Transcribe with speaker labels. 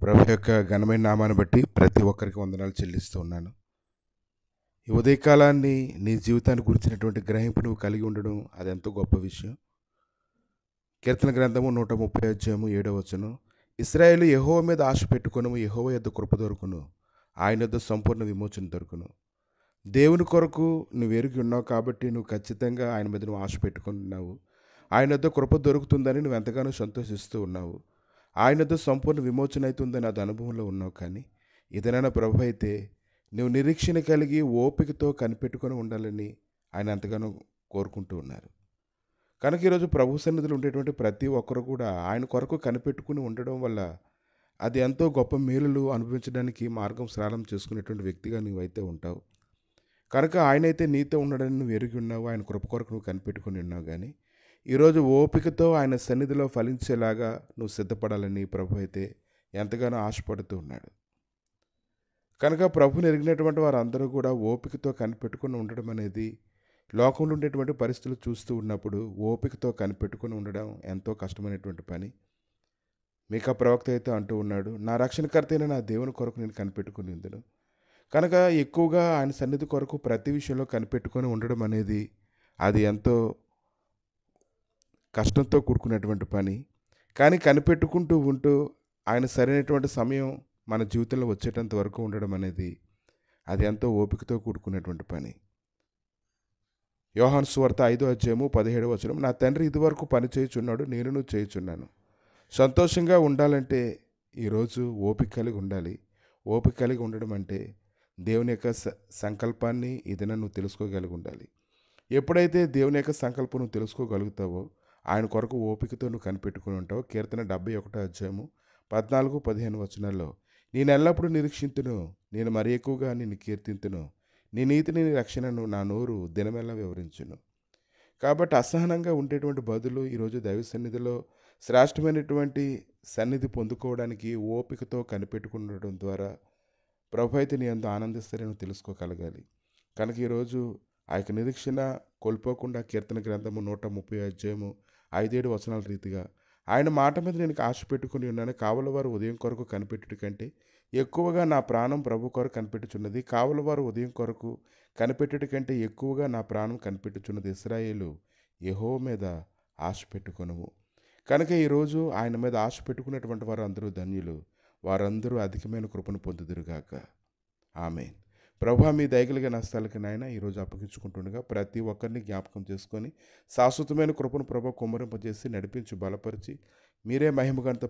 Speaker 1: ప్రభు యొక్క ఘనమైన నామాన్ని బట్టి ప్రతి ఒక్కరికి వందనాలు చెల్లిస్తూ ఉన్నాను. ఈ ఉదయకాలాన్ని నీ జీవితాన్ని గురించినటువంటి గ్రహింపు నువ్వు కలిగి ఉండడం అది ఎంతో గొప్ప విషయం. కీర్తన గ్రంథము 130 అధ్యాయము 7వ వచనం. ఇశ్రాయేలు యెహోవా మీద ఆశ పెట్టుకొనుము, యెహోవా యొద్ద కృప దొరుకును, ఆయన యొద్ద సంపూర్ణ విమోచన దొరుకును. దేవుని కొరకు నువ్వు ఎరిగి ఉన్నావు కాబట్టి నువ్వు ఖచ్చితంగా ఆయన మీద నువ్వు ఆశ పెట్టుకున్నావు. ఆయన యొద్ద కృప దొరుకుతుందని నువ్వు ఎంతగానో సంతోషిస్తూ ఉన్నావు. ఆయన యొద్ద సంపూర్ణ విమోచన అవుతుందని అది అనుభవంలో ఉన్నావు. కానీ ఇదనైనా ప్రభు అయితే నువ్వు నిరీక్షణ కలిగి ఓపికతో కనిపెట్టుకొని ఉండాలని ఆయన ఎంతగానో కోరుకుంటూ ఉన్నారు. కనుక ఈరోజు ప్రభు సన్నిధిలో ఉండేటువంటి ప్రతి ఒక్కరు కూడా ఆయన కొరకు కనిపెట్టుకుని ఉండడం వల్ల అది ఎంతో గొప్ప మేలులు అనుభవించడానికి మార్గం సరళం చేసుకునేటువంటి వ్యక్తిగా నువ్వైతే ఉంటావు. కనుక ఆయనైతే నీతో ఉండడని నువ్వు ఎరిగి ఉన్నావు, ఆయన కృప కొరకు నువ్వు కనిపెట్టుకుని ఉన్నావు. కానీ ఈరోజు ఓపికతో ఆయన సన్నిధిలో ఫలించేలాగా నువ్వు సిద్ధపడాలని ప్రభు అయితే ఎంతగానో ఆశపడుతూ ఉన్నాడు. కనుక ప్రభుని ఎరిగినటువంటి వారందరూ కూడా ఓపికతో కనిపెట్టుకుని ఉండడం అనేది లోకంలో ఉండేటువంటి పరిస్థితులు చూస్తూ ఉన్నప్పుడు ఓపికతో కనిపెట్టుకుని ఉండడం ఎంతో కష్టమైనటువంటి పని. మీకా ప్రవక్త అయితే అంటూ ఉన్నాడు, నా రక్షణకర్త అయిన నా దేవుని కొరకు నేను కనిపెట్టుకుని ఉందును. కనుక ఎక్కువగా ఆయన సన్నిధి కొరకు ప్రతి విషయంలో కనిపెట్టుకొని ఉండడం అనేది అది ఎంతో కష్టంతో కూడుకున్నటువంటి పని. కానీ కనిపెట్టుకుంటూ ఉంటూ ఆయన సరైనటువంటి సమయం మన జీవితంలో వచ్చేటంత వరకు ఉండడం అనేది అది ఎంతో ఓపికతో కూడుకున్నటువంటి పని. యోహాను సువార్త 5వ అధ్యాయము 17వ వచనం. నా తండ్రి ఇదివరకు పని చేయుచున్నాడు, నేను చేయుచున్నాను. సంతోషంగా ఉండాలంటే ఈరోజు ఓపిక కలిగి ఉండాలి. ఓపిక కలిగి ఉండడం అంటే దేవుని యొక్క సంకల్పాన్ని ఇదైనా నువ్వు తెలుసుకోగలిగి ఉండాలి. ఎప్పుడైతే దేవుని యొక్క సంకల్పం నువ్వు తెలుసుకోగలుగుతావో ఆయన కొరకు ఓపికతో నువ్వు కనిపెట్టుకుని ఉంటావు. కీర్తన 71వ అధ్యాయము 14-15 వచనాల్లో, నేను ఎల్లప్పుడూ నిరీక్షింతును, నేను మరి ఎక్కువగా నిన్ను కీర్తింతును, నీ నీతిని నీ రక్షణను నా నోరు దినమెల్లా వివరించును. కాబట్టి అసహనంగా ఉండేటువంటి బదులు ఈరోజు దైవ సన్నిధిలో శ్రేష్టమైనటువంటి సన్నిధి పొందుకోవడానికి ఓపికతో కనిపెట్టుకుండడం ద్వారా ప్రభు అయితే నీ అంత ఆనందిస్తారని తెలుసుకోగలగాలి. కనుక ఈరోజు ఆ యొక్క నిరీక్షణ కోల్పోకుండా కీర్తన గ్రంథము 130 అధ్యాయము 5-7 వచనాల రీతిగా ఆయన మాట మీద నేను ఆశ పెట్టుకుని ఉన్నాను. కావలవారు ఉదయం కొరకు కనిపెట్టుట కంటే ఎక్కువగా నా ప్రాణం ప్రభు కొరకు కనిపెట్టుచున్నది. కావలవారు ఉదయం కొరకు కనిపెట్టుట కంటే ఎక్కువగా నా ప్రాణం కనిపెట్టుచున్నది. ఇశ్రాయేలు యెహోవా మీద ఆశ పెట్టుకొనుము. కనుక ఈరోజు ఆయన మీద ఆశ పెట్టుకున్నటువంటి వారు అందరూ ధన్యులు. వారందరూ అధికమైన కృపను పొందుదురుగాక. ఆమేన్. ప్రభు మీ దయగలిగే నష్టాలకి నాయన ఈరోజు అప్పగించుకుంటుండగా ప్రతి ఒక్కరిని జ్ఞాపకం చేసుకొని శాశ్వతమైన కృపను ప్రభు కుమ్మరింపజేసి నడిపించి బలపరిచి మీరే మహిమగంత